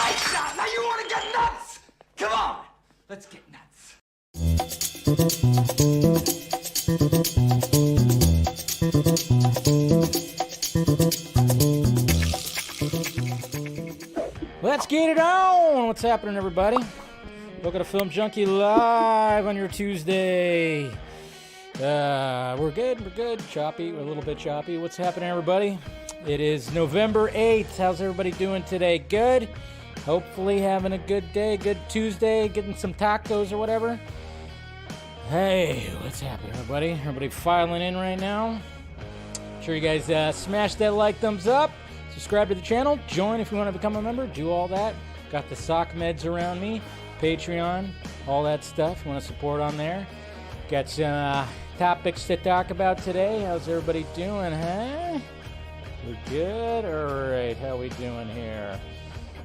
Nice shot! Now you want to get nuts! Come on! Let's get nuts. Let's get it on! What's happening, everybody? Welcome to Film Junkie Live on your Tuesday. We're good. Choppy, we're a little bit choppy. What's happening, everybody? It is November 8th. How's everybody doing today? Good? Hopefully having a good day, good Tuesday, getting some tacos or whatever. Hey, what's happening, everybody? Everybody filing in right now? Sure you guys smash that like, thumbs up, subscribe to the channel, join if you want to become a member, do all that. Got the sock meds around me, Patreon, all that stuff. You want to support on there. Got some topics to talk about today. How's everybody doing, huh? We're good? All right, how we doing here?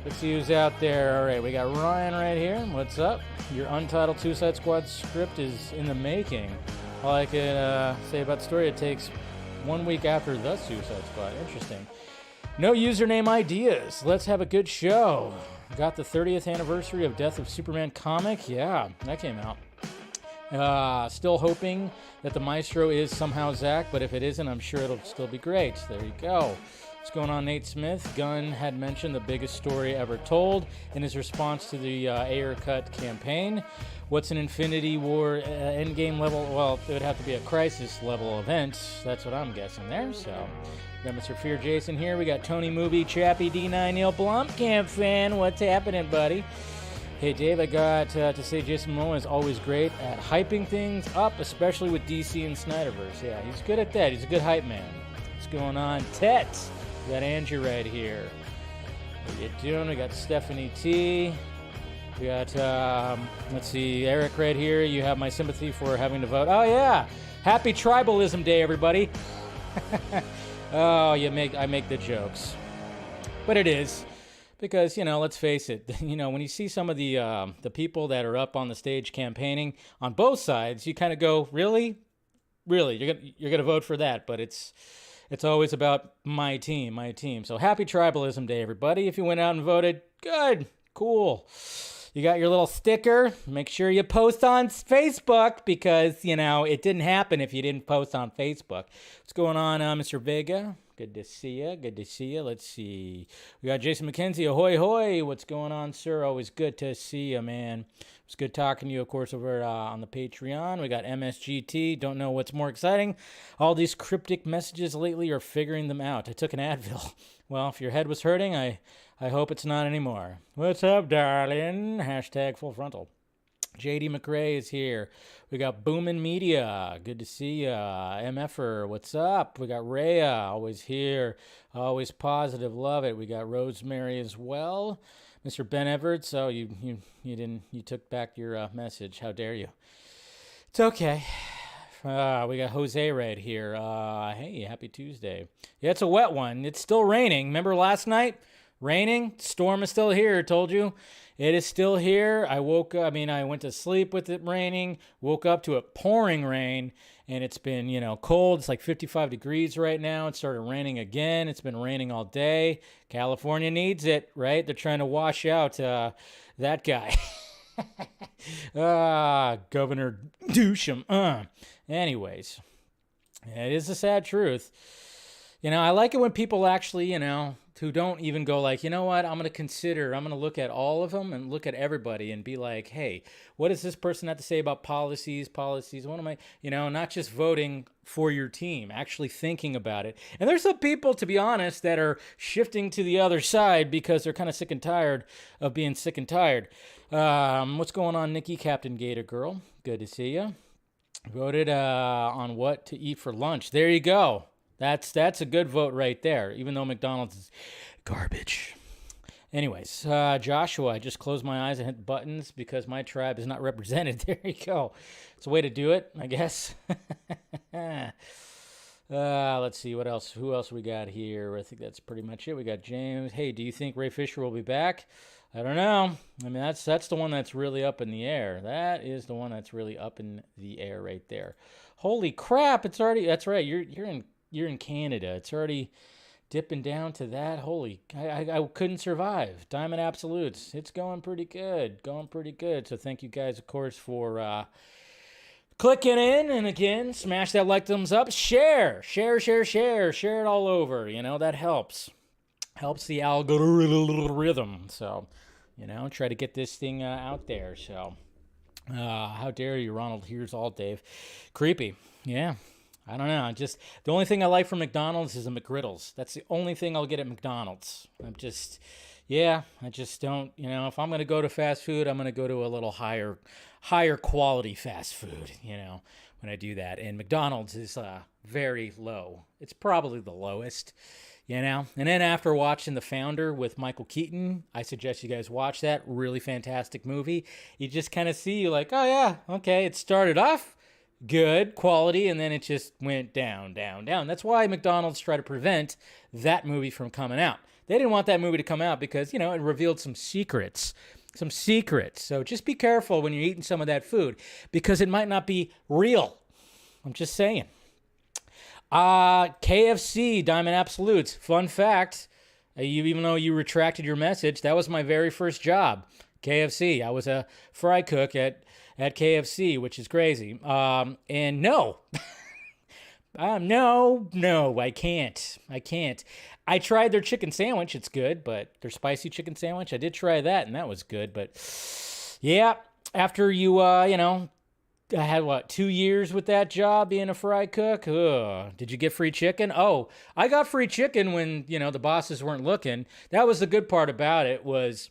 Let's see who's out there. All right, we got Ryan right here. What's up? Your untitled Suicide Squad script is in the making. All I could say about the story, it takes 1 week after the Suicide Squad. Interesting. No username ideas. Let's have a good show. Got the 30th anniversary of Death of Superman comic. Yeah, that came out. Still hoping that the Maestro is somehow Zach, but if it isn't, I'm sure it'll still be great. There you go. What's going on, Nate Smith? Gunn had mentioned the biggest story ever told in his response to the Ayer Cut campaign. What's an Infinity War endgame level? Well, it would have to be a crisis level event. That's what I'm guessing there. So, we got Mr. Fear Jason here. We got Tony Movie, Chappie, D9, Neil Blomkamp fan. What's happening, buddy? Hey, Dave, I got to say Jason Momoa is always great at hyping things up, especially with DC and Snyderverse. Yeah, he's good at that. He's a good hype man. What's going on? Tets. We got Angie right here. What you doing? We got Stephanie T. We got, let's see, Eric right here. You have my sympathy for having to vote. Oh, yeah. Happy Tribalism Day, everybody. Oh, I make the jokes. But it is. Because, let's face it, when you see some of the people that are up on the stage campaigning on both sides, you kind of go, really? Really? You're gonna vote for that, but it's always about my team. So happy Tribalism Day, everybody. If you went out and voted, good, cool. You got your little sticker. Make sure you post on Facebook because, it didn't happen if you didn't post on Facebook. What's going on, Mr. Vega? Good to see you. Let's see. We got Jason McKenzie. Ahoy, hoy. What's going on, sir? Always good to see you, man. It's good talking to you, of course, over on the Patreon. We got MSGT. Don't know what's more exciting. All these cryptic messages lately are figuring them out. I took an Advil. Well, if your head was hurting, I hope it's not anymore. What's up, darling? Hashtag full frontal. JD McRae is here. We got Boomin' Media. Good to see ya. MFer, what's up? We got Rhea, always here. Always positive, love it. We got Rosemary as well. Mr. Ben Everett, oh, you took back your message. How dare you? It's okay. We got Jose right here. Hey, happy Tuesday. Yeah, it's a wet one. It's still raining. Remember last night? Raining? Storm is still here, told you. It is still here. I went to sleep with it raining, woke up to it pouring rain, and it's been, cold. It's like 55 degrees right now. It started raining again. It's been raining all day. California needs it, right? They're trying to wash out that guy. Governor Newsom. Anyways, it is a sad truth. I like it when people actually, who don't even go like, you know what, I'm going to look at all of them and look at everybody and be like, hey, what does this person have to say about policies? What am I, not just voting for your team, actually thinking about it. And there's some people, to be honest, that are shifting to the other side because they're kind of sick and tired of being sick and tired. What's going on, Nikki, Captain Gator Girl? Good to see you. Voted on what to eat for lunch. There you go. That's a good vote right there, even though McDonald's is garbage. Anyways, Joshua, I just closed my eyes and hit buttons because my tribe is not represented. There you go. It's a way to do it, I guess. Let's see, what else? Who else we got here? I think that's pretty much it. We got James. Hey, do you think Ray Fisher will be back? I don't know. I mean, that's the one that's really up in the air. That is the one that's really up in the air right there. Holy crap! It's already. That's right. You're in Canada. It's already dipping down to that. Holy, I couldn't survive. Diamond Absolutes. It's going pretty good. So thank you guys, of course, for clicking in. And again, smash that like, thumbs up. Share it all over. That helps. Helps the algorithm. So, try to get this thing out there. So, how dare you, Ronald? Here's all Dave. Creepy. Yeah. I don't know. The only thing I like from McDonald's is the McGriddles. That's the only thing I'll get at McDonald's. I just don't, if I'm going to go to fast food, I'm going to go to a little higher quality fast food, when I do that. And McDonald's is very low. It's probably the lowest, And then after watching The Founder with Michael Keaton, I suggest you guys watch that. Really fantastic movie. You just kind of see, like, oh yeah, okay, it started off good quality, and then it just went down. That's why McDonald's tried to prevent that movie from coming out. They didn't want that movie to come out because, it revealed some secrets. So just be careful when you're eating some of that food because it might not be real. I'm just saying. KFC, Diamond Absolutes. Fun fact, even though you retracted your message, that was my very first job. KFC. I was a fry cook at KFC, which is crazy. And no, no, I can't. I tried their chicken sandwich. It's good, but their spicy chicken sandwich, I did try that, and that was good. But yeah, after you, I had 2 years with that job being a fry cook. Did you get free chicken? Oh, I got free chicken when, the bosses weren't looking. That was the good part about it was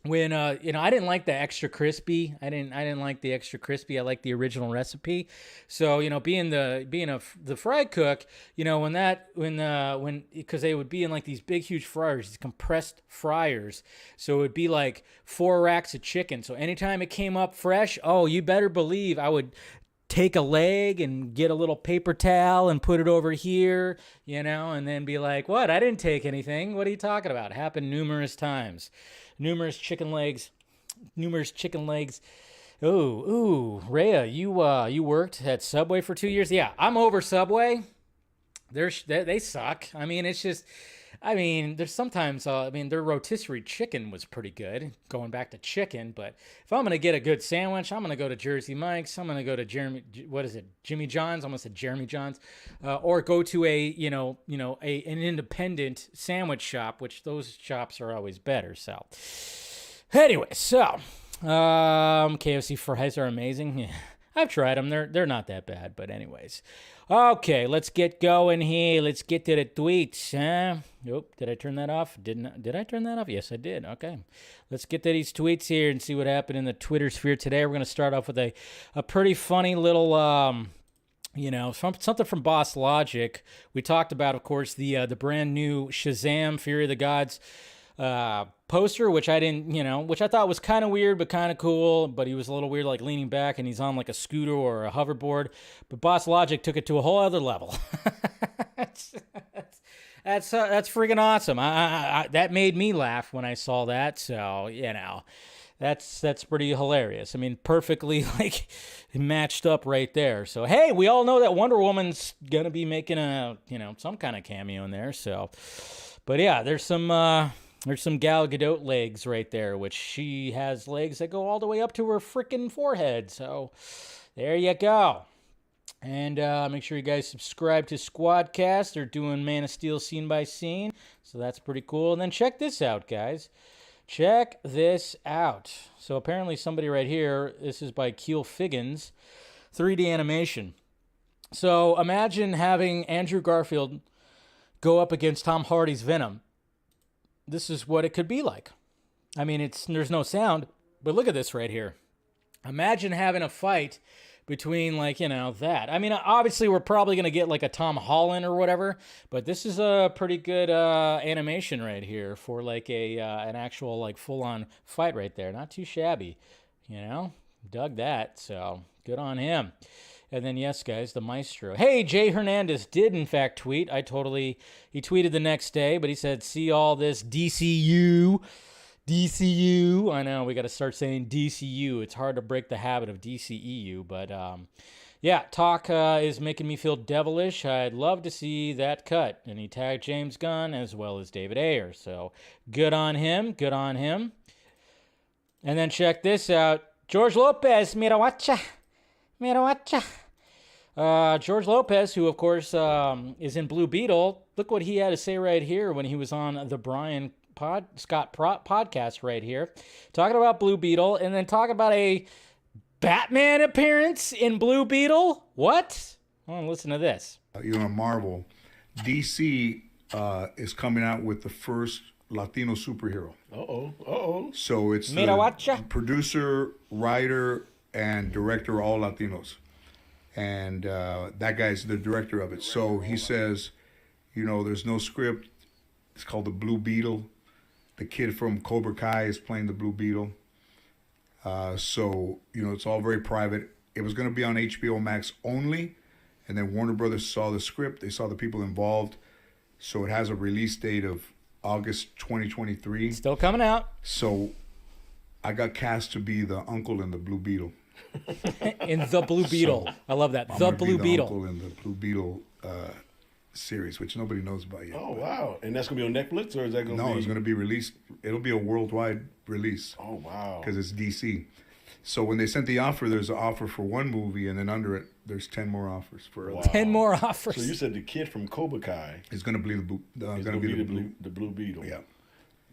when, I didn't like the extra crispy. I didn't like the extra crispy. I liked the original recipe. So, being the fry cook, because they would be in like these big, huge fryers, these compressed fryers. So it would be like 4 racks of chicken. So anytime it came up fresh, oh, you better believe I would take a leg and get a little paper towel and put it over here, and then be like, what? I didn't take anything. What are you talking about? It happened numerous times. Numerous chicken legs. Ooh, Rhea, you worked at Subway for 2 years? Yeah, I'm over Subway. They suck. I mean, it's just, there's sometimes, their rotisserie chicken was pretty good, going back to chicken, but if I'm going to get a good sandwich, I'm going to go to Jersey Mike's, I'm going to go to Jimmy John's, I almost said Jeremy John's, or go to an independent sandwich shop, which those shops are always better, so. Anyway, so, KFC fries are amazing. Yeah, I've tried them, they're not that bad, but anyways. Okay, let's get going here. Let's get to the tweets, huh? Oop, did I turn that off? Did I turn that off? Yes, I did. Okay. Let's get to these tweets here and see what happened in the Twitter sphere today. We're going to start off with a pretty funny little, something from Boss Logic. We talked about, of course, the brand new Shazam, Fury of the Gods poster, which I didn't, which I thought was kind of weird, but kind of cool, but he was a little weird, like leaning back and he's on like a scooter or a hoverboard, but Boss Logic took it to a whole other level. That's freaking awesome. That made me laugh when I saw that. So, that's pretty hilarious. Perfectly like matched up right there. So, hey, we all know that Wonder Woman's going to be making some kind of cameo in there. So, but yeah, there's some Gal Gadot legs right there, which she has legs that go all the way up to her freaking forehead. So there you go. And make sure you guys subscribe to Squadcast. They're doing Man of Steel scene by scene. So that's pretty cool. And then check this out, guys. Check this out. So apparently somebody right here, this is by Keel Figgins, 3D animation. So imagine having Andrew Garfield go up against Tom Hardy's Venom. This is what it could be like. There's no sound, but look at this right here. Imagine having a fight between that. Obviously we're probably going to get like a Tom Holland or whatever, but this is a pretty good animation right here for like an actual like full-on fight right there. Not too shabby, dug that. So good on him. And then, yes, guys, the Maestro. Hey, Jay Hernandez did, in fact, tweet. He tweeted the next day, but he said, see all this DCU. I know, we got to start saying DCU. It's hard to break the habit of DCEU, but Yeah, talk is making me feel devilish. I'd love to see that cut. And he tagged James Gunn as well as David Ayer. So good on him. Good on him. And then check this out. George Lopez, mirawacha. Mirawacha. George Lopez, who, of course, is in Blue Beetle. Look what he had to say right here when he was on the Brian Scott podcast right here. Talking about Blue Beetle and then talking about a Batman appearance in Blue Beetle? What? Well, listen to this. Marvel, DC is coming out with the first Latino superhero. So it's the producer, writer, and director, all Latinos. And that guy's the director of it. So he says, there's no script. It's called the Blue Beetle. The kid from Cobra Kai is playing the Blue Beetle. So, it's all very private. It was going to be on HBO Max only, and then Warner Brothers saw the script. They saw the people involved. So it has a release date of August 2023. Still coming out. So I got cast to be the uncle in the Blue Beetle. In the Blue Beetle. So I love that. The Blue Beetle. Uncle in the Blue Beetle series, which nobody knows about yet. Oh, wow. And that's going to be on Netflix, or is that going to be? No, it's going to be released. It'll be a worldwide release. Oh, wow. Because it's DC. So when they sent the offer, there's an offer for one movie, and then under it, there's 10 more offers for wow. 10 more offers. So you said the kid from Cobra Kai is going to be the Blue Beetle. Yeah.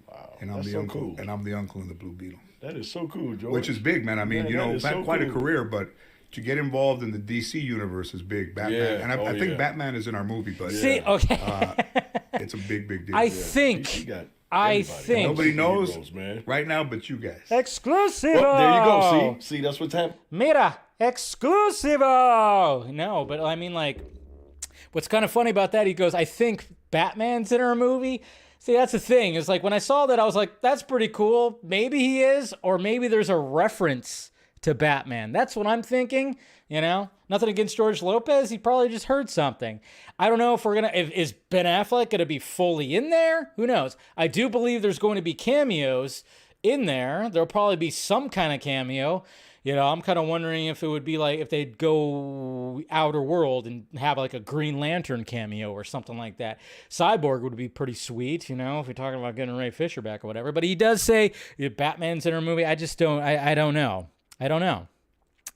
Wow. And I'm That's the so uncle. cool. And I'm the uncle in the Blue Beetle. That is so cool, George. Which is big, man. I mean, quite a cool. career, but to get involved in the DC universe is big. Batman, and I think Batman is in our movie, but see, okay, it's a big deal. I think nobody knows man. Right now, but you guys. Exclusivo. Well, there you go. See, that's what's happening. Mira, exclusivo. No, but I mean, like, what's kind of funny about that? He goes, I think Batman's in our movie. See, that's the thing. It's like when I saw that, I was like, that's pretty cool. Maybe he is, or maybe there's a reference to Batman. That's what I'm thinking. Nothing against George Lopez. He probably just heard something. I don't know if is Ben Affleck going to be fully in there? Who knows? I do believe there's going to be cameos in there. There'll probably be some kind of cameo. I'm kind of wondering if it would be like if they'd go Outer World and have like a Green Lantern cameo or something like that. Cyborg would be pretty sweet, if you're talking about getting Ray Fisher back or whatever. But he does say Batman's in her movie. I just don't. I don't know.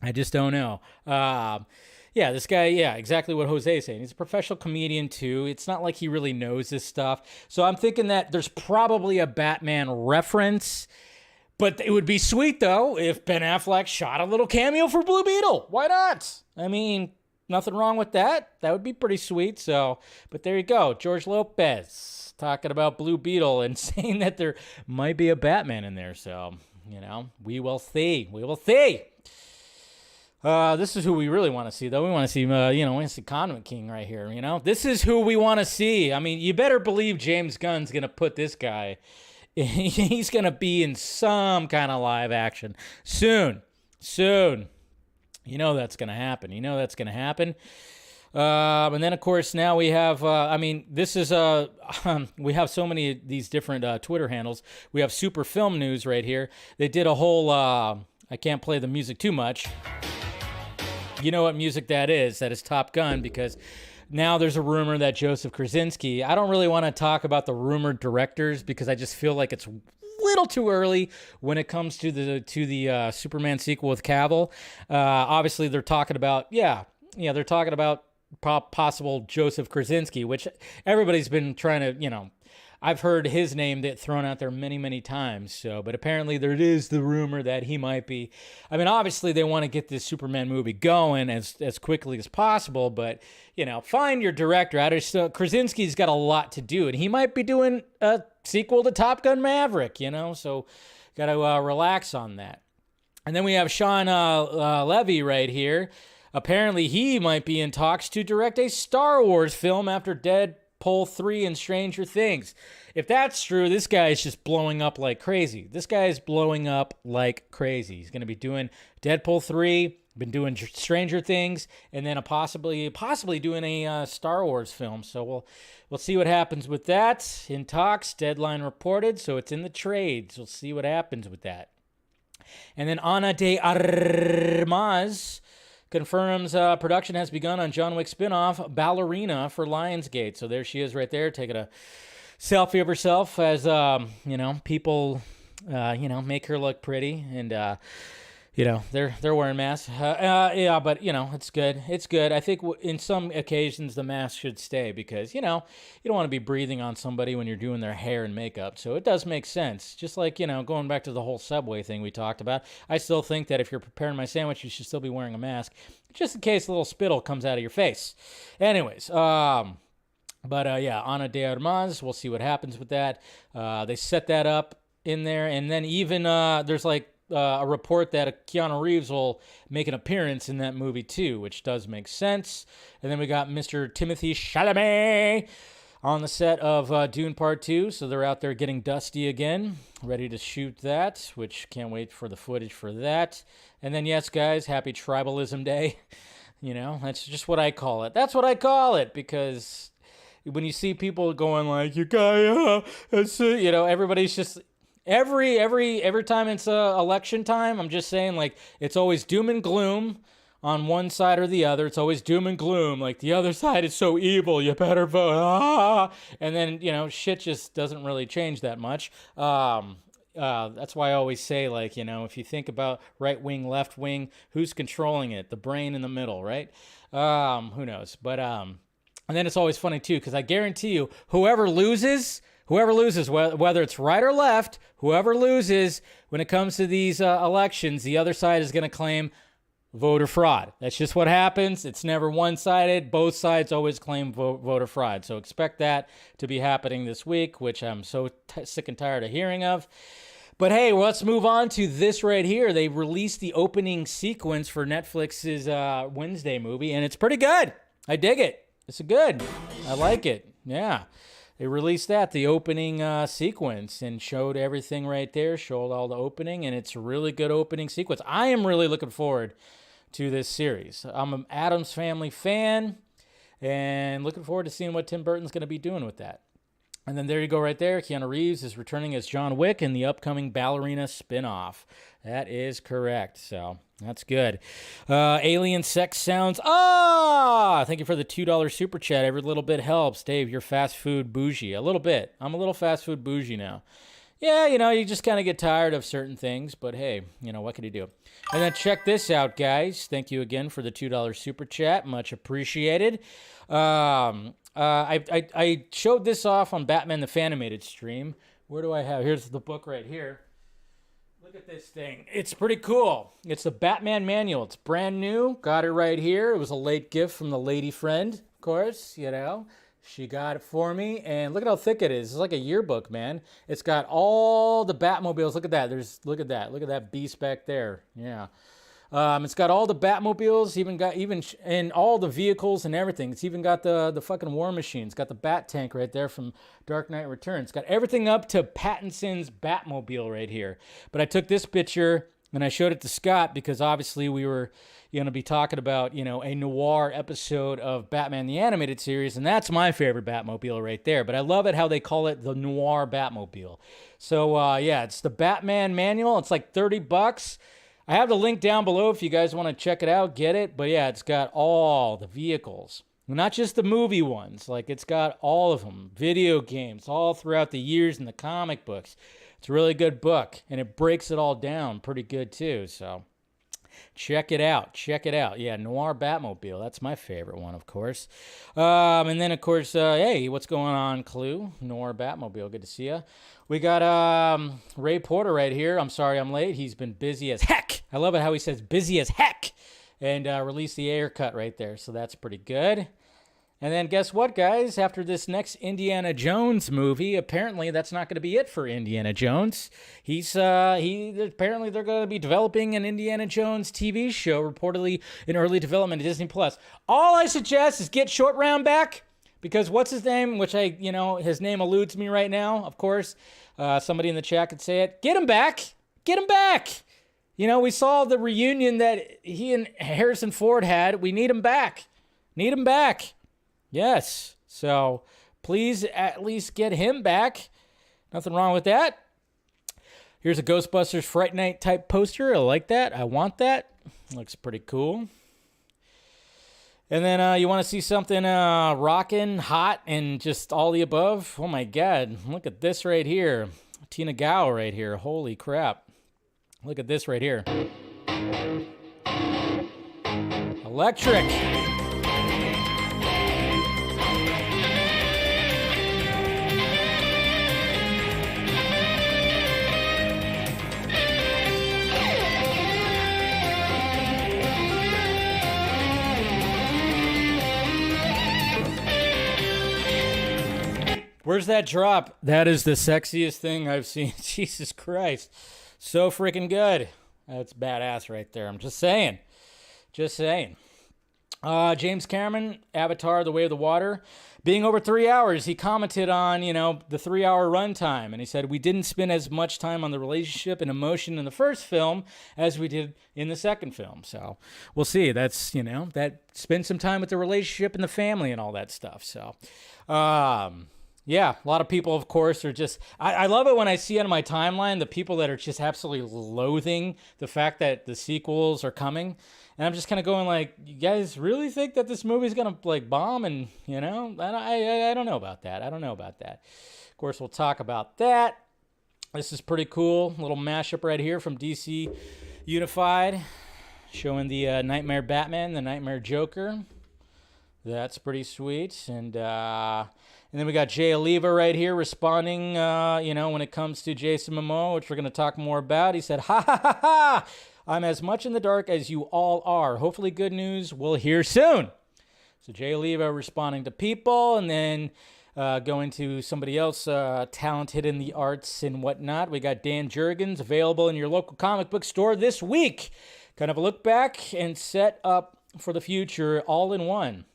I just don't know. Yeah, this guy, exactly what Jose's saying. He's a professional comedian, too. It's not like he really knows this stuff. So I'm thinking that there's probably a Batman reference. But it would be sweet, though, if Ben Affleck shot a little cameo for Blue Beetle. Why not? I mean, nothing wrong with that. That would be pretty sweet. So, but there you go. George Lopez talking about Blue Beetle and saying that there might be a Batman in there. So, we will see. We will see. This is who we really want to see, though. We want to see, we want to see Condiment King right here, This is who we want to see. I mean, you better believe James Gunn's going to put this guy. He's going to be in some kind of live action soon. That's going to happen. And then, of course, now we have, this is, we have so many of these different Twitter handles. We have Super Film News right here. They did a whole, I can't play the music too much. You know what music that is. That is Top Gun, because now there's a rumor that Joseph Krasinski, I don't really want to talk about the rumored directors because I just feel like it's a little too early when it comes to the Superman sequel with Cavill. Obviously, they're talking about, they're talking about possible Joseph Krasinski, which everybody's been trying to, I've heard his name thrown out there many, many times. So, but apparently there is the rumor that he might be. I mean, obviously they want to get this Superman movie going as quickly as possible. But find your director. Krasinski's got a lot to do, and he might be doing a sequel to Top Gun Maverick. So got to relax on that. And then we have Sean Levy right here. Apparently he might be in talks to direct a Star Wars film after Deadpool 3 and Stranger Things. If that's true, this guy is just blowing up like crazy. He's going to be doing Deadpool 3, been doing Stranger Things, and then possibly doing a Star Wars film. So we'll see what happens with that. In talks, deadline reported, so it's in the trades. We'll see what happens with that. And then Ana de Armas confirms production has begun on John Wick spinoff Ballerina for Lionsgate. So there she is right there, taking a selfie of herself as, people, make her look pretty. And, they're wearing masks. But, it's good. It's good. I think in some occasions the mask should stay because, you don't want to be breathing on somebody when you're doing their hair and makeup. So it does make sense. Just like, going back to the whole Subway thing we talked about, I still think that if you're preparing my sandwich, you should still be wearing a mask just in case a little spittle comes out of your face. Anyways, Ana de Armas, we'll see what happens with that. They set that up in there. And then even there's a report that Keanu Reeves will make an appearance in that movie too, which does make sense. And then we got Mr. Timothy Chalamet on the set of Dune Part 2. So they're out there getting dusty again, ready to shoot that, which can't wait for the footage for that. And then, yes, guys, happy Tribalism Day. That's just what I call it. That's what I call it because when you see people going like, you guy, everybody's just... Every time it's election time, I'm just saying, it's always doom and gloom on one side or the other. It's always doom and gloom. Like, the other side is so evil, you better vote. Ah! And then, shit just doesn't really change that much. That's why I always say, if you think about right wing, left wing, who's controlling it? The brain in the middle, right? Who knows? But, and then it's always funny, too, because I guarantee you, whoever loses, whether it's right or left, whoever loses when it comes to these elections, the other side is going to claim voter fraud. That's just what happens. It's never one-sided. Both sides always claim voter fraud. So expect that to be happening this week, which I'm so sick and tired of hearing of. But hey, let's move on to this right here. They released the opening sequence for Netflix's Wednesday movie, and it's pretty good. I dig it. It's good. I like it. Yeah. They released the opening sequence, and showed everything right there, showed all the opening, and it's a really good opening sequence. I am really looking forward to this series. I'm an Addams Family fan, and looking forward to seeing what Tim Burton's going to be doing with that. And then there you go right there. Keanu Reeves is returning as John Wick in the upcoming Ballerina spinoff. That is correct, so... That's good. Alien sex sounds. Thank you for the $2 super chat. Every little bit helps. Dave, you're fast food bougie. A little bit. I'm a little fast food bougie now. Yeah, you just kind of get tired of certain things, but hey, what can you do? And then check this out, guys. Thank you again for the $2 super chat. Much appreciated. I showed this off on Batman the Fanimated stream. Where do I have? Here's the book right here. Look at this thing. It's pretty cool. It's the Batman manual. It's brand new. Got it right here. It was a late gift from the lady friend, of course, She got it for me, and look at how thick it is. It's like a yearbook, man. It's got all the Batmobiles. Look at that. Look at that. Look at that beast back there. Yeah. It's got all the Batmobiles, and all the vehicles and everything. It's even got the fucking War Machine. It's got the Bat Tank right there from Dark Knight Returns. It's got everything up to Pattinson's Batmobile right here. But I took this picture and I showed it to Scott because obviously we were going to be talking about, a noir episode of Batman the Animated Series, and that's my favorite Batmobile right there. But I love it how they call it the noir Batmobile. So, it's the Batman manual. It's like $30. I have the link down below if you guys want to check it out, get it. But yeah, it's got all the vehicles, not just the movie ones. It's got all of them, video games, all throughout the years in the comic books. It's a really good book, and it breaks it all down pretty good too. So check it out. Yeah, Noir Batmobile. That's my favorite one, of course. And then, of course, hey, what's going on, Clue? Noir Batmobile. Good to see you. We got Ray Porter right here. I'm sorry I'm late. He's been busy as heck. I love it how he says busy as heck. And released the air cut right there. So that's pretty good. And then guess what, guys? After this next Indiana Jones movie, apparently that's not going to be it for Indiana Jones. Apparently they're going to be developing an Indiana Jones TV show, reportedly in early development at Disney+. All I suggest is get Short Round back, because what's his name, which his name eludes me right now, of course. Somebody in the chat could say it. Get him back. We saw the reunion that he and Harrison Ford had. We need him back. Yes. So please at least get him back. Nothing wrong with that. Here's a Ghostbusters Fright Night type poster. I like that. I want that. Looks pretty cool. And then you want to see something rockin', hot, and just all the above? Oh my God, look at this right here. Tina Gao right here. Holy crap. Look at this right here. Electric. Where's that drop? That is the sexiest thing I've seen. Jesus Christ. So freaking good. That's badass right there. I'm just saying. Just saying. James Cameron, Avatar, The Way of the Water. Being over 3 hours, he commented on, the 3-hour runtime. And he said, we didn't spend as much time on the relationship and emotion in the first film as we did in the second film. So we'll see. That's, that spend some time with the relationship and the family and all that stuff. So, yeah, a lot of people, of course, are just... I love it when I see on my timeline the people that are just absolutely loathing the fact that the sequels are coming. And I'm just kind of going like, you guys really think that this movie's going to, bomb? And, I don't know about that. I don't know about that. Of course, we'll talk about that. This is pretty cool. Little mashup right here from DC Unified, showing the Nightmare Batman, the Nightmare Joker. That's pretty sweet. And then we got Jay Oliva right here responding, when it comes to Jason Momoa, which we're going to talk more about. He said, ha, ha, ha, ha, I'm as much in the dark as you all are. Hopefully good news we'll hear soon. So Jay Oliva responding to people, and then going to somebody else talented in the arts and whatnot. We got Dan Jurgens available in your local comic book store this week. Kind of a look back and set up for the future all in one.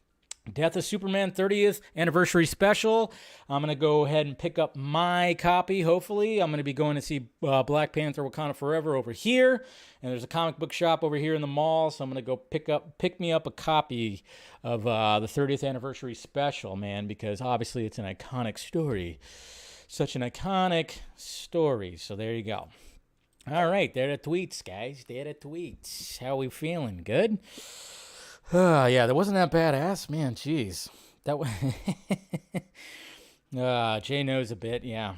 Death of Superman 30th anniversary special. I'm going to go ahead and pick up my copy, hopefully. I'm going to be going to see Black Panther Wakanda Forever over here. And there's a comic book shop over here in the mall, so I'm going to go pick me up a copy of the 30th anniversary special, man, because obviously it's an iconic story. Such an iconic story. So there you go. All right, there are the tweets, guys. There are the tweets. How we feeling? Good? Yeah, that wasn't that badass, man. Jeez, that was. Jay knows a bit. Yeah.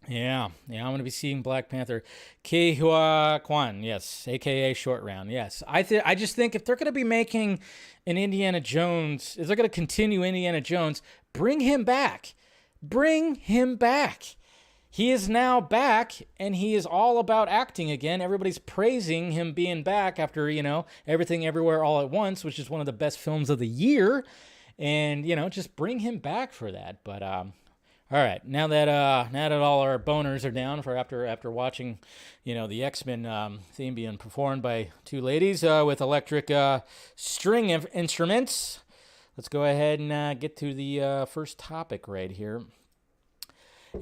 I'm gonna be seeing Black Panther. Ke Huy Quan, yes, aka Short Round, yes. I just think if they're gonna be making an Indiana Jones, if they're gonna continue Indiana Jones, bring him back. Bring him back. He is now back, and he is all about acting again. Everybody's praising him being back after, Everything Everywhere All at Once, which is one of the best films of the year. And, just bring him back for that. But, all right, now that all our boners are down for after watching, the X-Men theme being performed by two ladies with electric string instruments, let's go ahead and get to the first topic right here.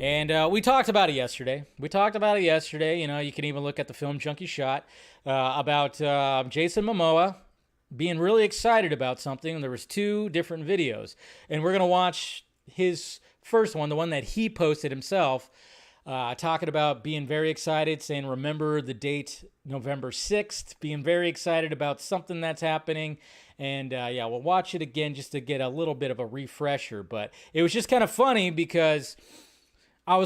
And we talked about it yesterday. You can even look at the film Junkee Shot about Jason Momoa being really excited about something. There was 2 different videos. And we're going to watch his first one, the one that he posted himself, talking about being very excited, saying, remember the date, November 6th, being very excited about something that's happening. And, we'll watch it again just to get a little bit of a refresher. But it was just kind of funny because... I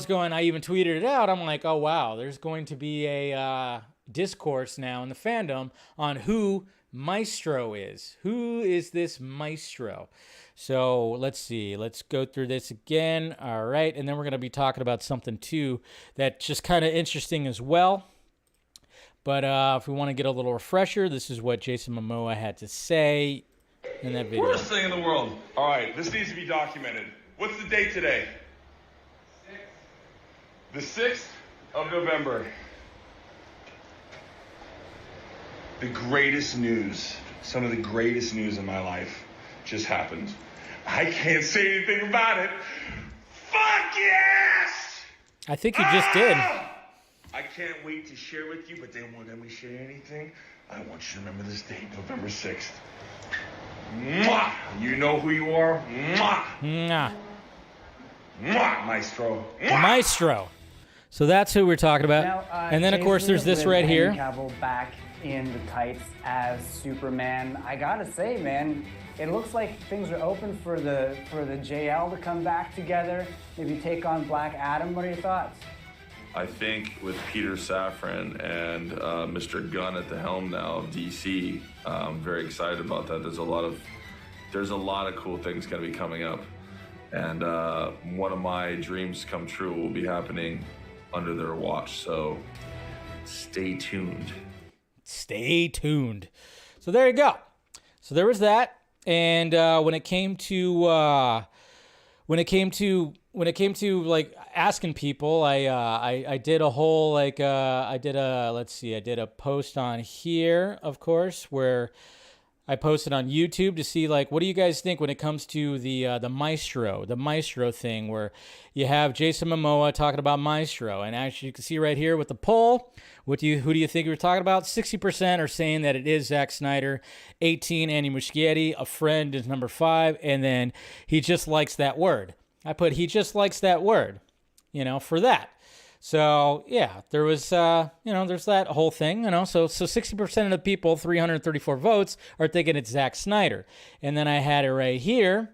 even tweeted it out. I'm like, oh, wow, there's going to be a discourse now in the fandom on who Maestro is. Who is this Maestro? So let's see. Let's go through this again. All right. And then we're going to be talking about something, too, that's just kind of interesting as well. But if we want to get a little refresher, this is what Jason Momoa had to say in that video. Worst thing in the world. All right, this needs to be documented. What's the date today? The 6th of November. The greatest news, some of the greatest news in my life just happened. I can't say anything about it. Fuck yes! I think you just did. I can't wait to share with you, but they won't let me share anything. I want you to remember this date, November 6th. Mwah! You know who you are? Mwah! Mwah. Mwah, Maestro. Mwah! Maestro. So that's who we're talking about. Now, and then, of course, there's this right here. Cavill back in the tights as Superman. I gotta say, man, It looks like things are open for the JL to come back together, maybe take on Black Adam. What are your thoughts? I think with Peter Safran and Mr. Gunn at the helm now of DC, I'm very excited about that. There's a lot of cool things going to be coming up, and one of my dreams come true will be happening under their watch. So stay tuned. Stay tuned. So there you go. So there was that. And when it came to like asking people, I did a whole I did a post on here, of course, where I posted on YouTube to see like what do you guys think when it comes to the Maestro thing, where you have Jason Momoa talking about Maestro, and actually you can see right here with the poll, who do you think we were talking about? 60% are saying that it is Zack Snyder, 18 Andy Muschietti, a friend is number 5, and then he just likes that word. I put he just likes that word, for that. So yeah, there was, there's that whole thing, so 60% of the people, 334 votes, are thinking it's Zack Snyder. And then I had it right here.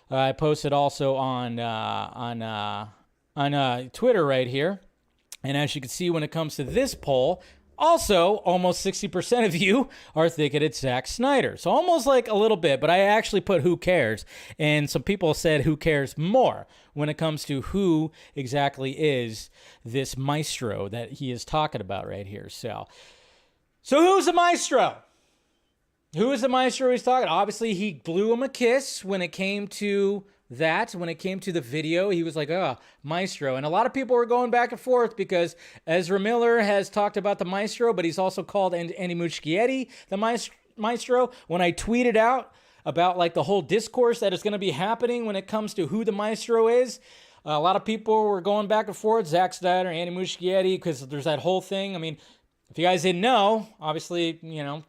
I posted also on Twitter right here. And as you can see, when it comes to this poll, also almost 60% of you are thinking it's Zack Snyder. So almost like a little bit, but I actually put who cares. And some people said who cares more when it comes to who exactly is this Maestro that he is talking about right here. So who's the Maestro? Who is the Maestro he's talking? Obviously, he blew him a kiss when it came to that. When it came to the video, he was like, Maestro. And a lot of people were going back and forth because Ezra Miller has talked about the Maestro, but he's also called Andy Muschietti the Maestro. When I tweeted out about like the whole discourse that is going to be happening when it comes to who the Maestro is, a lot of people were going back and forth, Zack Snyder, Andy Muschietti, because there's that whole thing. I mean, if you guys didn't know, obviously,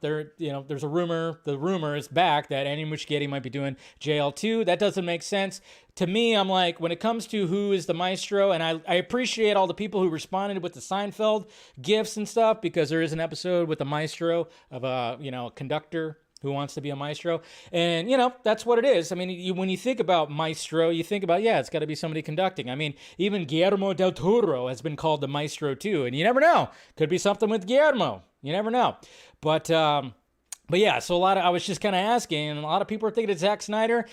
there's a rumor. The rumor is back that Andy Muschietti might be doing JL2. That doesn't make sense. To me, I'm like, when it comes to who is the Maestro, and I appreciate all the people who responded with the Seinfeld gifts and stuff, because there is an episode with the Maestro of a conductor who wants to be a maestro. And, that's what it is. I mean, when you think about Maestro, you think about, it's got to be somebody conducting. I mean, even Guillermo del Toro has been called the Maestro too. And you never know. Could be something with Guillermo. You never know. But yeah, so I was just kind of asking, and a lot of people are thinking it's Zack Snyder.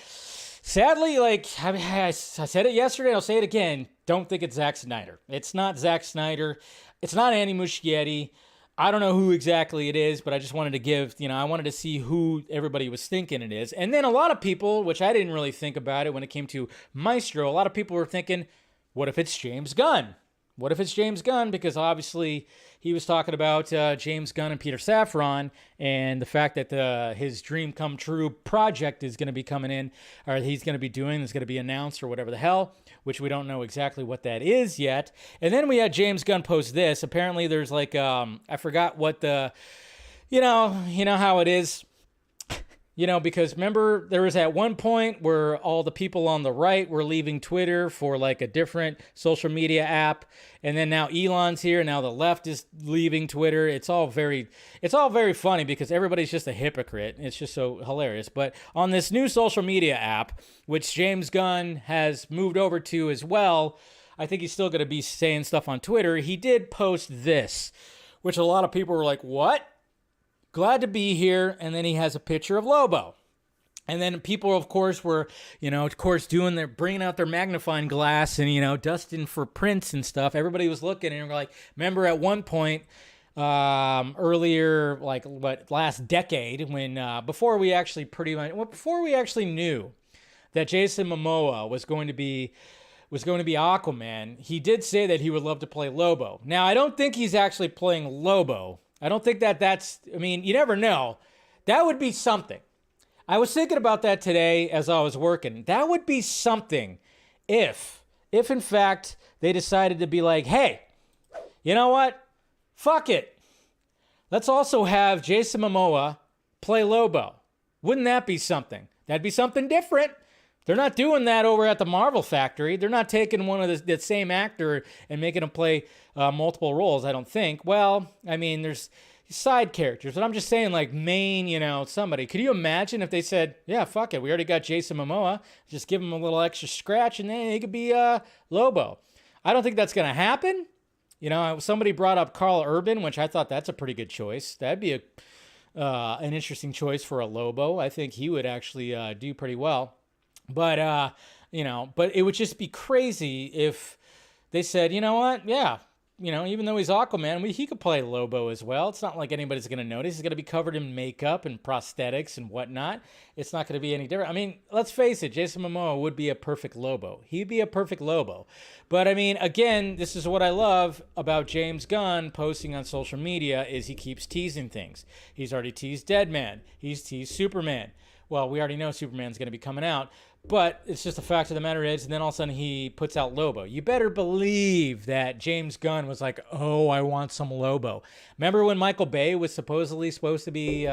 Sadly, I said it yesterday, I'll say it again. Don't think it's Zack Snyder. It's not Zack Snyder. It's not Andy Muschietti. I don't know who exactly it is, but I just wanted to give, I wanted to see who everybody was thinking it is. And then a lot of people, which I didn't really think about it when it came to Maestro, a lot of people were thinking, what if it's James Gunn? What if it's James Gunn? Because obviously he was talking about James Gunn and Peter Safran and the fact that his dream come true project is going to be coming in, or he's going to be doing, is going to be announced or whatever the hell, which we don't know exactly what that is yet. And then we had James Gunn post this. Apparently there's like, I forgot what the, you know how it is. Because remember, there was at one point where all the people on the right were leaving Twitter for like a different social media app. And then now Elon's here. Now the left is leaving Twitter. It's all very funny because everybody's just a hypocrite. It's just so hilarious. But on this new social media app, which James Gunn has moved over to as well, I think he's still going to be saying stuff on Twitter. He did post this, which a lot of people were like, what? Glad to be here. And then he has a picture of Lobo. And then people, of course, were, bringing out their magnifying glass and, dusting for prints and stuff. Everybody was looking and like, remember at one point earlier, last decade when, before we actually knew that Jason Momoa was going to be Aquaman, he did say that he would love to play Lobo. Now, I don't think he's actually playing Lobo. I don't think you never know. That would be something. I was thinking about that today as I was working. That would be something if in fact they decided to be like, hey, you know what? Fuck it. Let's also have Jason Momoa play Lobo. Wouldn't that be something? That'd be something different. They're not doing that over at the Marvel factory. They're not taking one of the same actor and making him play multiple roles, I don't think. Well, I mean, there's side characters. But I'm just saying, like, main, somebody. Could you imagine if they said, yeah, fuck it, we already got Jason Momoa, just give him a little extra scratch, and then he could be Lobo. I don't think that's going to happen. Somebody brought up Carl Urban, which I thought that's a pretty good choice. That'd be an interesting choice for a Lobo. I think he would actually do pretty well. But, but it would just be crazy if they said, you know what? Yeah. Even though he's Aquaman, he could play Lobo as well. It's not like anybody's going to notice. He's going to be covered in makeup and prosthetics and whatnot. It's not going to be any different. I mean, let's face it, Jason Momoa would be a perfect Lobo. He'd be a perfect Lobo. But, I mean, again, this is what I love about James Gunn posting on social media is he keeps teasing things. He's already teased Deadman. He's teased Superman. Well, we already know Superman's going to be coming out. But it's just a fact of the matter is, and then all of a sudden he puts out Lobo. You better believe that James Gunn was like, oh, I want some Lobo. Remember when Michael Bay was supposedly supposed to be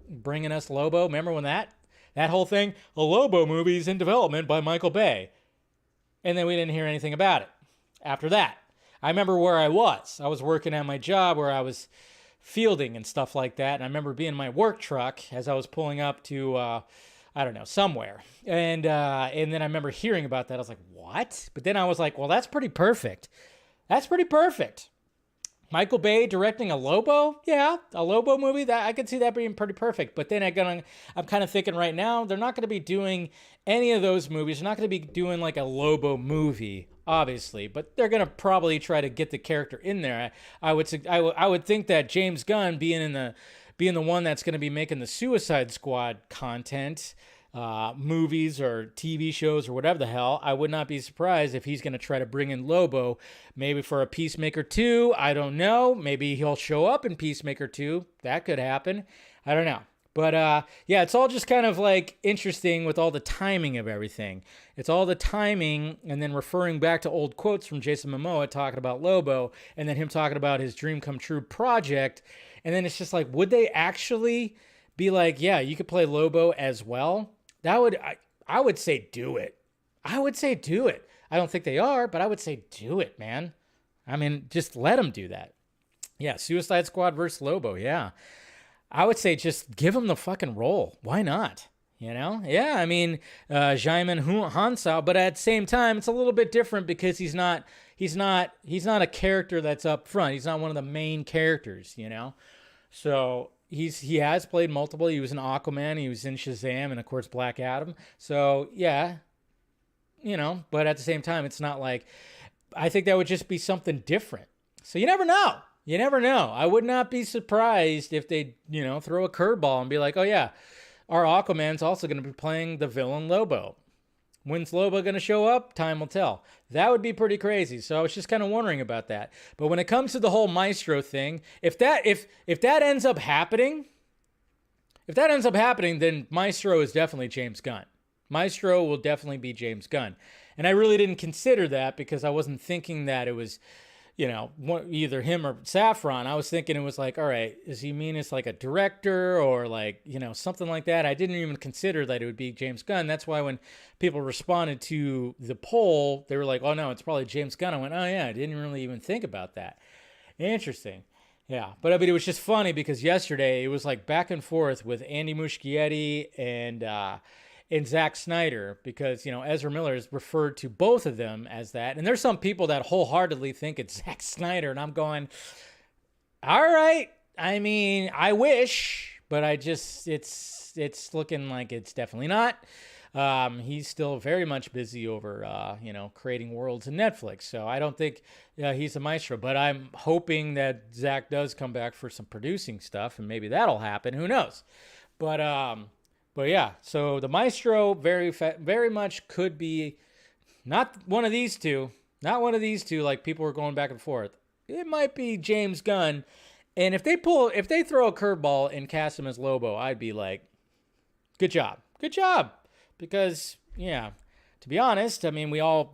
bringing us Lobo? Remember when that whole thing? A Lobo movie is in development by Michael Bay. And then we didn't hear anything about it after that. I remember where I was. I was working at my job where I was fielding and stuff like that. And I remember being in my work truck as I was pulling up to... I don't know, somewhere. And then I remember hearing about that. I was like, what? But then I was like, well, that's pretty perfect. That's pretty perfect. Michael Bay directing a Lobo? Yeah, a Lobo movie. That I could see that being pretty perfect. But then I'm kind of thinking right now, they're not going to be doing any of those movies. They're not going to be doing like a Lobo movie, obviously. But they're going to probably try to get the character in there. I would think that James Gunn being the one that's going to be making the Suicide Squad content, movies or TV shows or whatever the hell, I would not be surprised if he's going to try to bring in Lobo, maybe for a Peacemaker 2. I don't know. Maybe he'll show up in Peacemaker 2. That could happen. I don't know. But yeah, it's all just kind of like interesting with all the timing of everything. It's all the timing and then referring back to old quotes from Jason Momoa talking about Lobo and then him talking about his dream come true project. And then it's just like, would they actually be like, yeah, you could play Lobo as well? I would say do it. I would say do it. I don't think they are, but I would say do it, man. I mean, just let them do that. Yeah, Suicide Squad versus Lobo, yeah. I would say just give him the fucking role. Why not? Yeah, I mean, Jaime Hansao, but at the same time, it's a little bit different because he's not a character that's up front. He's not one of the main characters, So he has played multiple. He was in Aquaman, he was in Shazam, and of course Black Adam. So yeah, but at the same time, it's not like, I think that would just be something different. So you never know. You never know. I would not be surprised if they, throw a curveball and be like, oh yeah, our Aquaman's also going to be playing the villain Lobo. When's Lobo going to show up? Time will tell. That would be pretty crazy. So I was just kind of wondering about that. But when it comes to the whole Maestro thing, if that ends up happening, then Maestro is definitely James Gunn. Maestro will definitely be James Gunn. And I really didn't consider that because I wasn't thinking that it was, either him or Saffron. I was thinking it was like, all right, does he mean it's like a director or like, something like that? I didn't even consider that it would be James Gunn. That's why when people responded to the poll, they were like, oh no, it's probably James Gunn. I went, oh yeah, I didn't really even think about that. Interesting. Yeah. But I mean, it was just funny because yesterday it was like back and forth with Andy Muschietti and Zack Snyder because, Ezra Miller has referred to both of them as that. And there's some people that wholeheartedly think it's Zack Snyder. And I'm going, all right. I mean, I wish, but it's looking like it's definitely not. He's still very much busy over, creating worlds in Netflix. So I don't think he's a maestro, but I'm hoping that Zack does come back for some producing stuff and maybe that'll happen. Who knows? But yeah, so the Maestro very much could be not one of these two like people were going back and forth. It might be James Gunn. And if they throw a curveball and cast him as Lobo, I'd be like, good job. Because, yeah, to be honest, I mean, we all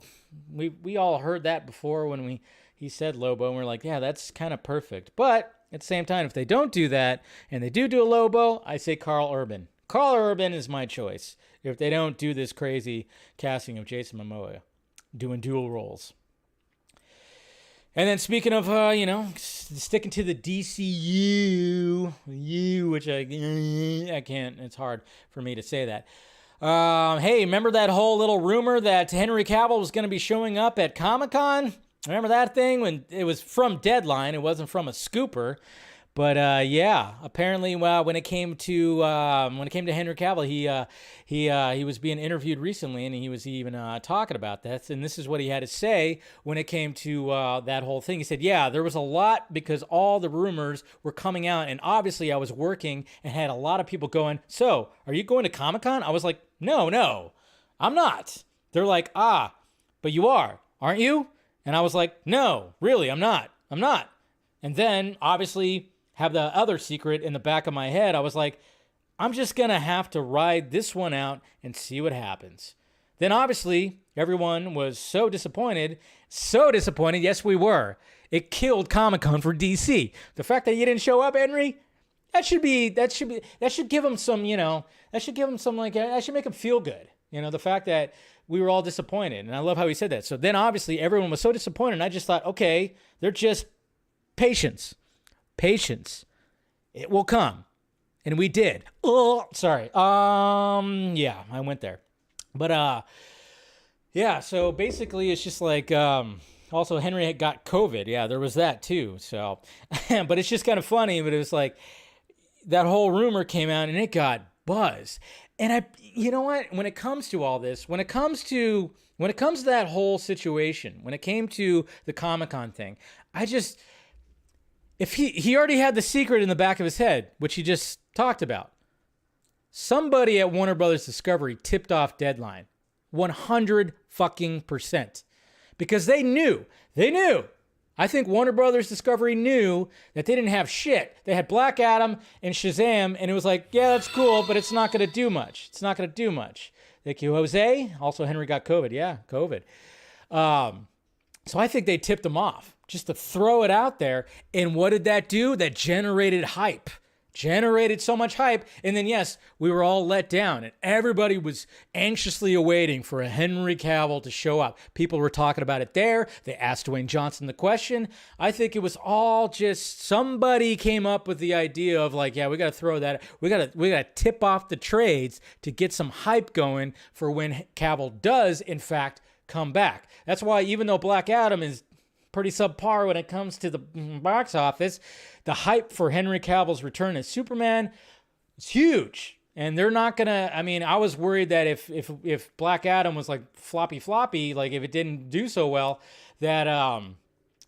heard that before when he said Lobo, and we're like, yeah, that's kind of perfect. But at the same time, if they don't do that and they do a Lobo, I say Carl Urban. Carl Urban is my choice if they don't do this crazy casting of Jason Momoa doing dual roles. And then speaking of, sticking to the DCU, which I can't, it's hard for me to say that. Hey, remember that whole little rumor that Henry Cavill was going to be showing up at Comic-Con? Remember that thing when it was from Deadline? It wasn't from a scooper. But yeah, apparently, when it came to Henry Cavill, he was being interviewed recently, and he was even talking about that. And this is what he had to say when it came to that whole thing. He said, "Yeah, there was a lot because all the rumors were coming out, and obviously I was working and had a lot of people going. So, are you going to Comic-Con?" I was like, "No, I'm not." They're like, "Ah, but you are, aren't you?" And I was like, "No, really, I'm not. And then obviously, have the other secret in the back of my head. I was like, I'm just going to have to ride this one out and see what happens. Then obviously, everyone was so disappointed. Yes, we were. It killed Comic-Con for DC. The fact that you didn't show up, Henry, that should give him some, that should make him feel good. The fact that we were all disappointed. And I love how he said that. So then obviously everyone was so disappointed. And I just thought, okay, they're just patience. It will come. And we did. Oh, sorry. Yeah, I went there. But, yeah, so basically it's just like, also Henry had got COVID. Yeah, there was that too. So, but it's just kind of funny, but it was like that whole rumor came out and it got buzz. And you know what? When it comes to all this, when it comes to that whole situation, when it came to the Comic-Con thing, if he already had the secret in the back of his head, which he just talked about, somebody at Warner Brothers Discovery tipped off Deadline, 100%, because they knew. I think Warner Brothers Discovery knew that they didn't have shit. They had Black Adam and Shazam, and it was like, yeah, that's cool, but it's not going to do much. Thank you, Jose. Also, Henry got COVID. Yeah, COVID. So I think they tipped him off just to throw it out there. And what did that do? That generated hype. Generated so much hype. And then, yes, we were all let down. And everybody was anxiously awaiting for a Henry Cavill to show up. People were talking about it there. They asked Dwayne Johnson the question. I think it was all just somebody came up with the idea of like, yeah, we got to throw that. We got to tip off the trades to get some hype going for when Cavill does, in fact, come back. That's why even though Black Adam is pretty subpar when it comes to the box office, the hype for Henry Cavill's return as Superman is huge. And they're not going to, I was worried that if Black Adam was like floppy, like if it didn't do so well, that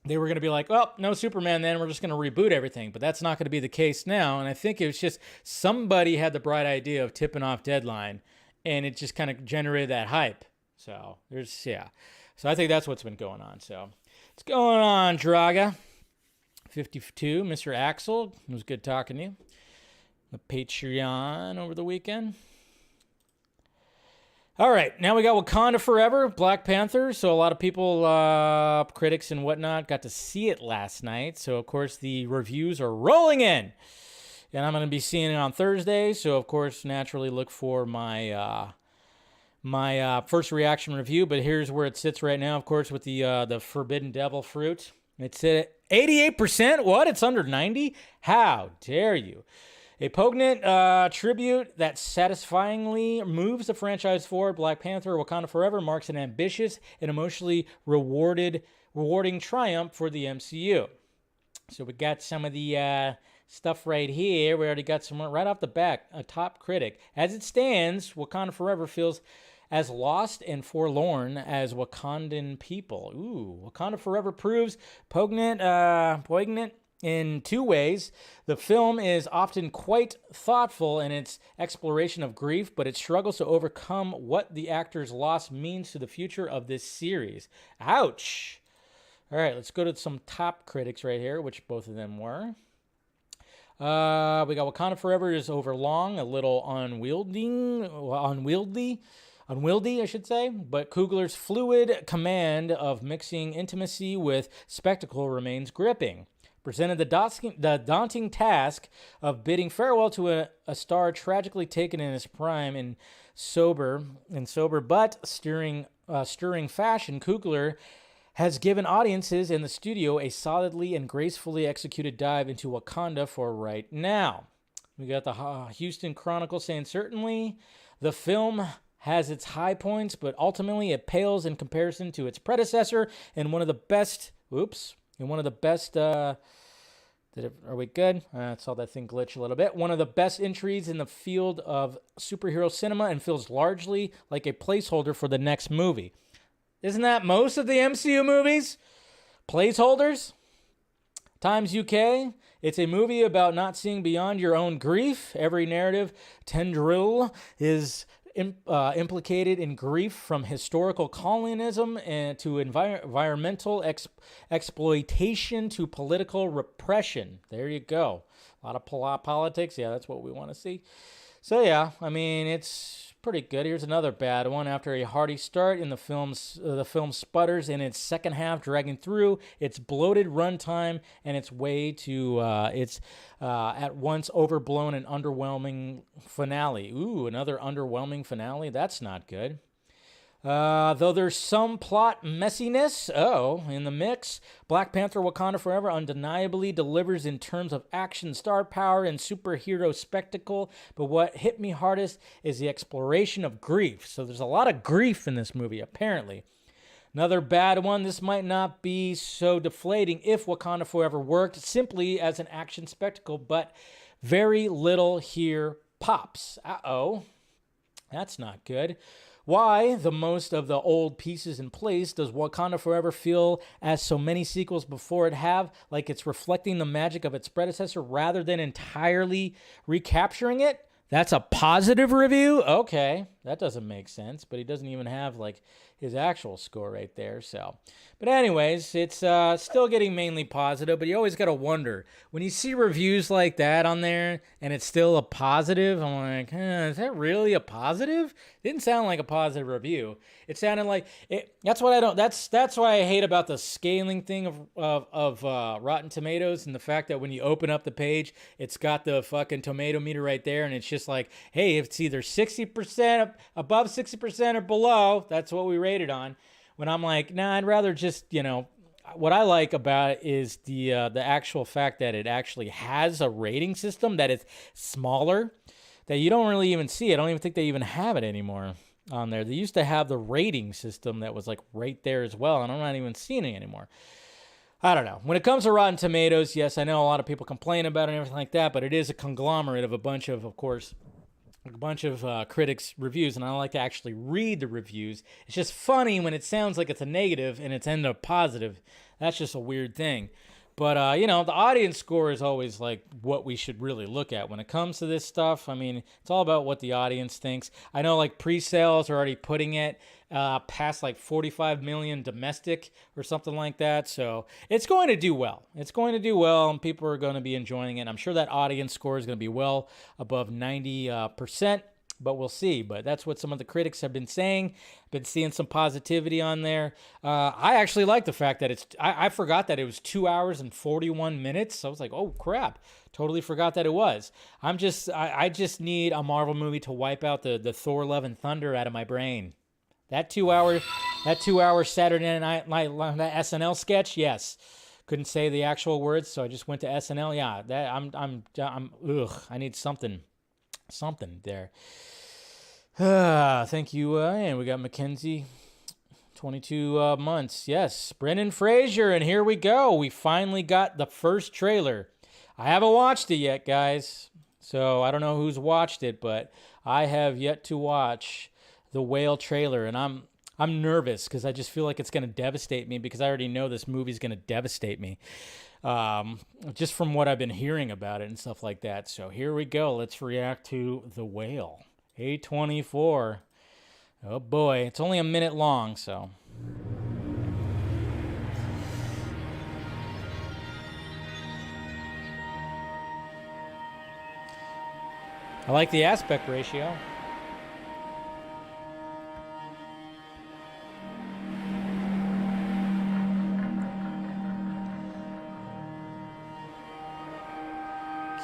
they were going to be like, oh, no Superman then, we're just going to reboot everything. But that's not going to be the case now. And I think it was just somebody had the bright idea of tipping off Deadline, and it just kind of generated that hype. So So I think that's what's been going on. So what's going on, Draga? 52, Mr. Axel. It was good talking to you. The Patreon over the weekend. All right, now we got Wakanda Forever, Black Panther. So a lot of people, critics and whatnot, got to see it last night. So, of course, the reviews are rolling in. And I'm going to be seeing it on Thursday. So, of course, naturally look for my first reaction review. But here's where it sits right now, of course, with the Forbidden Devil fruit. It's at 88%. What? It's under 90? How dare you? A poignant tribute that satisfyingly moves the franchise forward. Black Panther: Wakanda Forever marks an ambitious and emotionally rewarding triumph for the MCU. So we got some of the stuff right here. We already got some right off the back. A top critic. As it stands, Wakanda Forever feels as lost and forlorn as Wakandan people. Ooh, Wakanda Forever proves poignant in two ways. The film is often quite thoughtful in its exploration of grief, but it struggles to overcome what the actor's loss means to the future of this series. Ouch! All right, let's go to some top critics right here, which both of them were. We got Wakanda Forever is overlong, a little unwieldy, I should say, but Coogler's fluid command of mixing intimacy with spectacle remains gripping. Presented the daunting task of bidding farewell to a star tragically taken in his prime in sober but stirring fashion, Coogler has given audiences in the studio a solidly and gracefully executed dive into Wakanda for right now. We got the Houston Chronicle saying, certainly the film has its high points, but ultimately it pales in comparison to its predecessor and one of the best, are we good? I saw that thing glitch a little bit. One of the best entries in the field of superhero cinema and feels largely like a placeholder for the next movie. Isn't that most of the MCU movies? Placeholders? Times UK. It's a movie about not seeing beyond your own grief. Every narrative tendril is implicated in grief, from historical colonialism and to environmental exploitation to political repression. There you go. A lot of politics. Yeah, that's what we want to see. So yeah, I mean, it's pretty good. Here's another bad one. After a hearty start in the film sputters in its second half, dragging through its bloated runtime and its way to its at once overblown and underwhelming finale. Ooh, another underwhelming finale? That's not good. Though there's some plot messiness, in the mix, Black Panther Wakanda Forever undeniably delivers in terms of action, star power, and superhero spectacle. But what hit me hardest is the exploration of grief. So there's a lot of grief in this movie, apparently. Another bad one, this might not be so deflating if Wakanda Forever worked simply as an action spectacle, but very little here pops. That's not good. Why, the most of the old pieces in place, does Wakanda Forever feel, as so many sequels before it have, like it's reflecting the magic of its predecessor rather than entirely recapturing it? That's a positive review? Okay, that doesn't make sense, but he doesn't even have like his actual score right there. So, but anyways, it's still getting mainly positive, but you always got to wonder when you see reviews like that on there and it's still a positive. I'm like, is that really a positive? Didn't sound like a positive review. It sounded like it. That's what I don't. That's why I hate about the scaling thing of Rotten Tomatoes, and the fact that when you open up the page, it's got the fucking tomato meter right there, and it's just like, hey, if it's either 60% above 60% or below, that's what we rated on. When I'm like, nah, I'd rather just, what I like about it is the actual fact that it actually has a rating system that is smaller, that you don't really even see. I don't even think they even have it anymore on there. They used to have the rating system that was like right there as well, and I'm not even seeing it anymore. I don't know. When it comes to Rotten Tomatoes, yes, I know a lot of people complain about it and everything like that, but it is a conglomerate of a bunch of critics' reviews, and I like to actually read the reviews. It's just funny when it sounds like it's a negative and it's ended up positive. That's just a weird thing. But, the audience score is always like what we should really look at when it comes to this stuff. I mean, it's all about what the audience thinks. I know like pre-sales are already putting it past like 45 million domestic or something like that. So it's going to do well. It's going to do well, and people are going to be enjoying it. I'm sure that audience score is going to be well above 90%. But we'll see. But that's what some of the critics have been saying. Been seeing some positivity on there. I actually like the fact that I forgot that it was 2 hours and 41 minutes. I was like, oh crap, totally forgot that it was. I just need a Marvel movie to wipe out the Thor: Love and Thunder out of my brain. That 2 hour Saturday Night that SNL sketch, yes. Couldn't say the actual words, so I just went to SNL. Yeah, I need something there. Thank you. And we got Mackenzie, 22 months. Yes, Brendan Fraser, and here we go. We finally got the first trailer. I haven't watched it yet, guys. So I don't know who's watched it, but I have yet to watch the Whale trailer, and I'm nervous because I just feel like it's going to devastate me, because I already know this movie's going to devastate me. Just from what I've been hearing about it and stuff like that. So here we go. Let's react to The Whale. A24. Oh boy, it's only a minute long, so. I like the aspect ratio.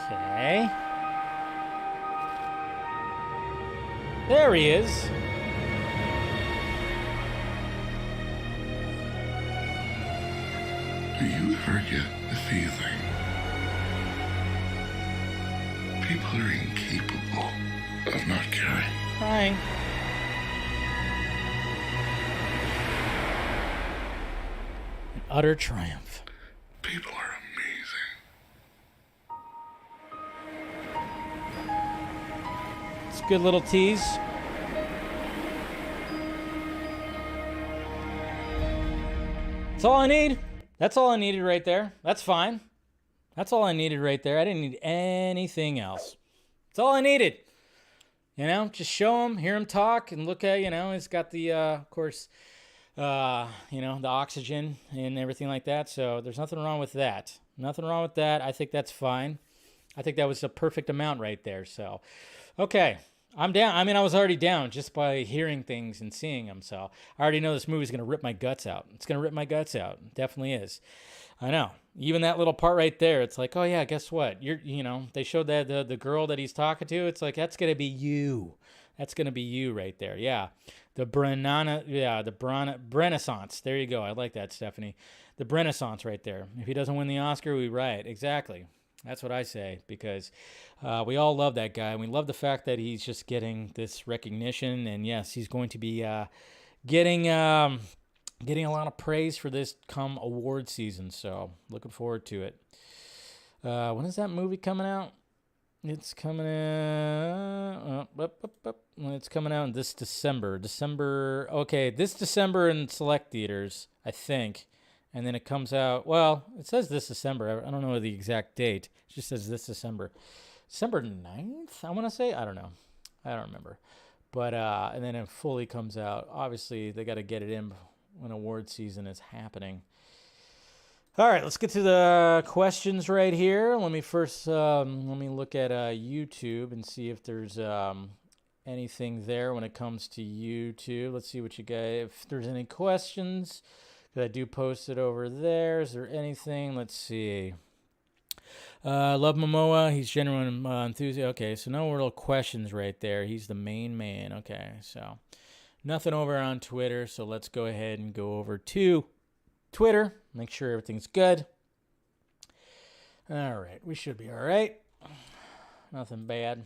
Okay. There he is. Do you ever get the feeling people are incapable of not caring? Crying. An utter triumph. People are amazing. It's a good little tease. That's all I need. That's all I needed right there. That's fine. That's all I needed right there. I didn't need anything else. That's all I needed. You know, just show him, hear him talk, and look at, you know, he's got the, of course, you know, the oxygen and everything like that. So there's nothing wrong with that. Nothing wrong with that. I think that's fine. I think that was a perfect amount right there. So, okay. I'm down. I mean, I was already down just by hearing things and seeing them. So I already know this movie's going to rip my guts out. It's going to rip my guts out. It definitely is. I know. Even that little part right there, it's like, oh yeah, guess what? You know, they showed that the girl that he's talking to. It's like, that's going to be you. That's going to be you right there. Yeah. The Renaissance. There you go. I like that, Stephanie. The Renaissance right there. If he doesn't win the Oscar, we riot. Exactly. That's what I say, because we all love that guy. We love the fact that he's just getting this recognition, and yes, he's going to be getting a lot of praise for this come award season. So looking forward to it. When is that movie coming out? It's coming out. It's coming out this December. Okay, this December in select theaters, I think. And then it comes out, well, it says this December. I don't know the exact date. It just says this December. December 9th, I want to say? I don't know. I don't remember. But, and then it fully comes out. Obviously, they got to get it in when award season is happening. All right, let's get to the questions right here. Let me first, let me look at YouTube and see if there's anything there when it comes to YouTube. Let's see what you guys, if there's any questions. I do post it over there. Is there anything? Let's see. Love Momoa. He's genuine enthusiasm. Okay, so no real questions right there. He's the main man. Okay, so nothing over on Twitter. So let's go ahead and go over to Twitter. Make sure everything's good. All right, we should be all right. Nothing bad.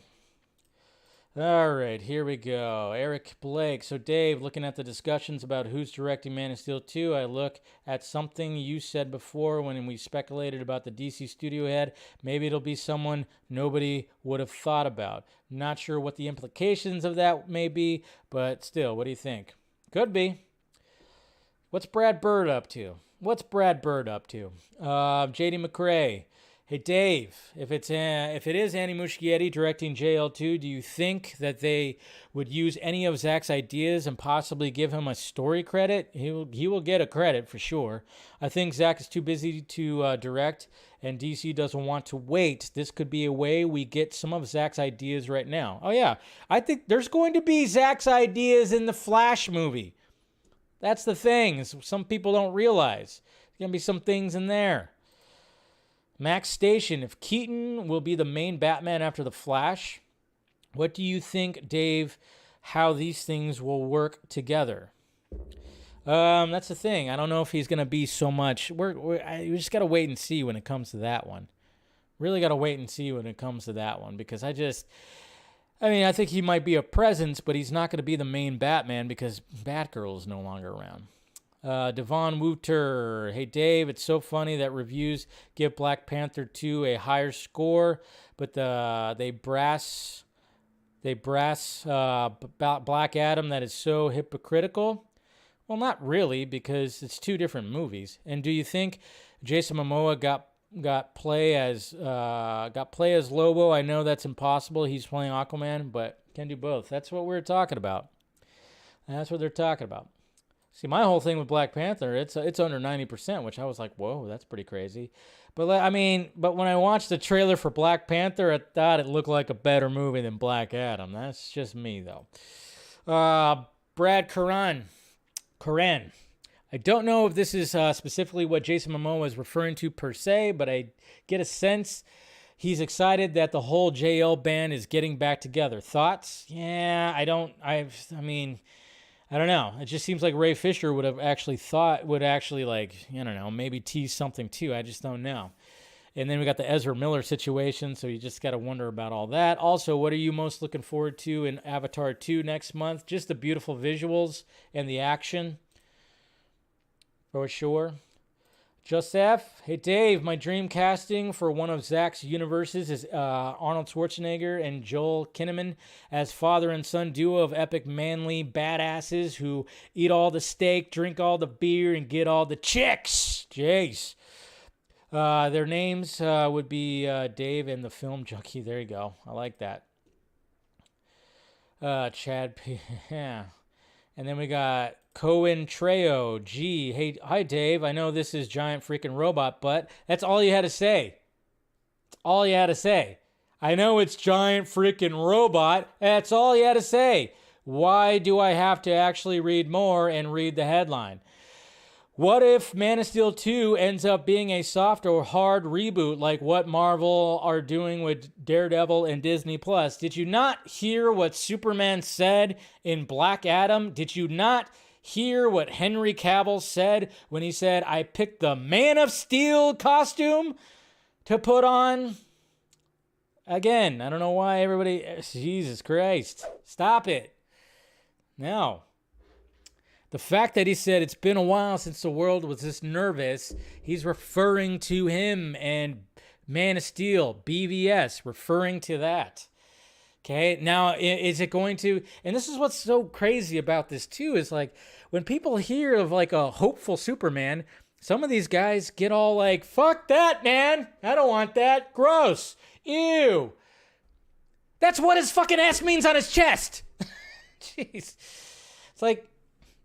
All right, here we go. Eric Blake. So, Dave, looking at the discussions about who's directing Man of Steel 2, I look at something you said before when we speculated about the DC studio head. Maybe it'll be someone nobody would have thought about. Not sure what the implications of that may be, but still, what do you think? Could be. What's Brad Bird up to? JD McRae. Hey, Dave, if it is Andy Muschietti directing JL2, do you think that they would use any of Zach's ideas and possibly give him a story credit? He will get a credit for sure. I think Zach is too busy to direct, and DC doesn't want to wait. This could be a way we get some of Zach's ideas right now. Oh, yeah. I think there's going to be Zach's ideas in the Flash movie. That's the thing. Some people don't realize. There's going to be some things in there. Max Station, if Keaton will be the main Batman after The Flash, what do you think, Dave, how these things will work together? That's the thing. I don't know if he's going to be so much. We just got to wait and see when it comes to that one. Really got to wait and see when it comes to that one, because I think he might be a presence, but he's not going to be the main Batman because Batgirl is no longer around. Devon Wooter. Hey, Dave, it's so funny that reviews give Black Panther 2 a higher score, but they brass Black Adam. That is so hypocritical. Well, not really, because it's two different movies. And do you think Jason Momoa got play as Lobo? I know that's impossible. He's playing Aquaman, but can do both. That's what we're talking about. That's what they're talking about. See, my whole thing with Black Panther, it's under 90%, which I was like, whoa, that's pretty crazy. But when I watched the trailer for Black Panther, I thought it looked like a better movie than Black Adam. That's just me, though. Brad Curran. I don't know if this is specifically what Jason Momoa is referring to per se, but I get a sense he's excited that the whole JL band is getting back together. Thoughts? Yeah, I I don't know. It just seems like Ray Fisher would actually, like, I don't know, maybe tease something too. I just don't know. And then we got the Ezra Miller situation, so you just got to wonder about all that. Also, what are you most looking forward to in Avatar 2 next month? Just the beautiful visuals and the action, for sure. Joseph, hey Dave, my dream casting for one of Zach's universes is Arnold Schwarzenegger and Joel Kinnaman as father and son duo of epic manly badasses who eat all the steak, drink all the beer, and get all the chicks. Jeez. Their names would be Dave and the Film Junkie. There you go. I like that. Chad P. Yeah. And then we got Cohen Trejo. Gee, hey, hi Dave. I know this is giant freaking robot, but that's all you had to say. That's all you had to say. I know it's giant freaking robot. That's all you had to say. Why do I have to actually read more and read the headline? What if Man of Steel 2 ends up being a soft or hard reboot like what Marvel are doing with Daredevil and Disney+? Did you not hear what Superman said in Black Adam? Did you not hear what Henry Cavill said when he said, I picked the Man of Steel costume to put on? Again, I don't know why everybody... Jesus Christ. Stop it. No. The fact that he said it's been a while since the world was this nervous, he's referring to him and Man of Steel, BVS, referring to that. Okay, now is it going to, and this is what's so crazy about this too, is like when people hear of like a hopeful Superman, some of these guys get all like, fuck that, man. I don't want that. Gross. Ew. That's what his fucking ass means on his chest. Jeez. It's like,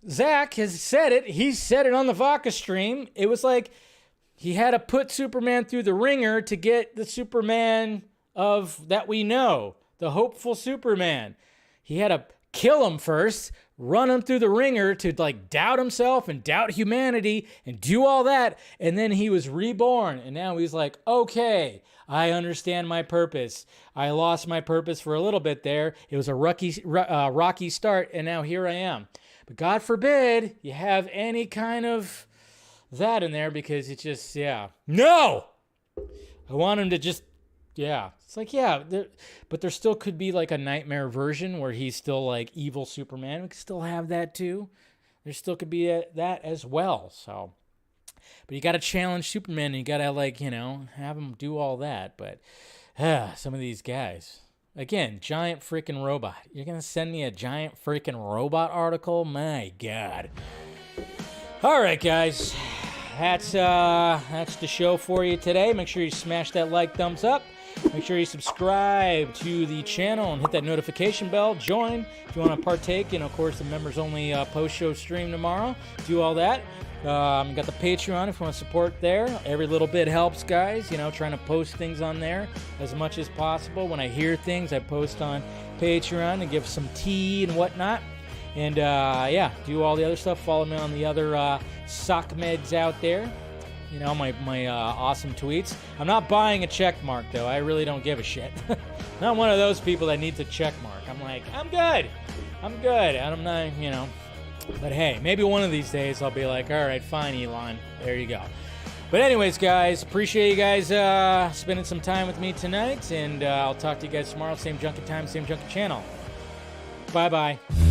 Zach has said it. He said it on the Vodka stream. It was like he had to put Superman through the ringer to get the Superman of that we know, the hopeful Superman. He had to kill him first, run him through the ringer to like doubt himself and doubt humanity and do all that. And then he was reborn. And now he's like, okay, I understand my purpose. I lost my purpose for a little bit there. It was a rocky start. And now here I am. But God forbid you have any kind of that in there because it's just, yeah. No! I want him to just, yeah. It's like, yeah, but there still could be like a nightmare version where he's still like evil Superman. We could still have that too. There still could be that as well. So, but you got to challenge Superman and you got to like, have him do all that. But some of these guys... Again, giant freaking robot. You're going to send me a giant freaking robot article? My God. All right, guys. That's the show for you today. Make sure you smash that like, thumbs up. Make sure you subscribe to the channel and hit that notification bell. Join if you want to partake in, of course, the members-only post-show stream tomorrow. Do all that. Got the Patreon if you want to support there. Every little bit helps, guys. Trying to post things on there as much as possible. When I hear things, I post on Patreon and give some tea and whatnot. And, do all the other stuff. Follow me on the other sock meds out there. My awesome tweets. I'm not buying a check mark, though. I really don't give a shit. Not one of those people that needs a check mark. I'm like, I'm good. And I'm not, But hey, maybe one of these days I'll be like, all right, fine, Elon. There you go. But anyways, guys, appreciate you guys spending some time with me tonight. And I'll talk to you guys tomorrow. Same Junkie time, same Junkie channel. Bye-bye.